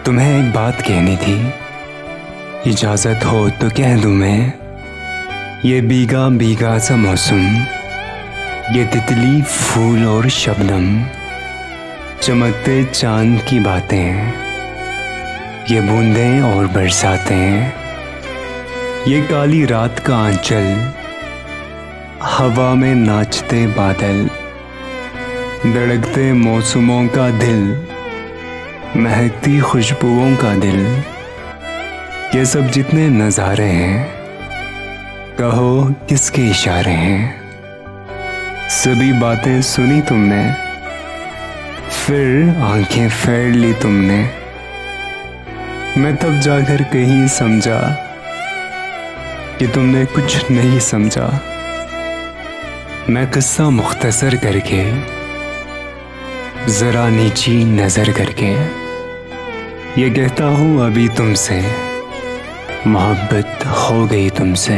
तुम्हें एक बात कहनी थी, इजाजत हो तो कह दूं मैं। ये भीगा भीगा सा मौसम, ये तितली फूल और शबनम, चमकते चांद की बातें, ये बूंदें और बरसातें, ये काली रात का आंचल, हवा में नाचते बादल, धड़कते मौसमों का दिल, महकती खुशबुओं का दिल, ये सब जितने नज़ारे हैं, कहो किसके इशारे हैं। सभी बातें सुनी तुमने, फिर आंखें फेर ली तुमने। मैं तब जाकर कहीं समझा कि तुमने कुछ नहीं समझा। मैं किस्सा मुख्तसर करके, जरा नीची नजर करके, ये कहता हूँ अभी तुमसे, मोहब्बत हो गई तुमसे।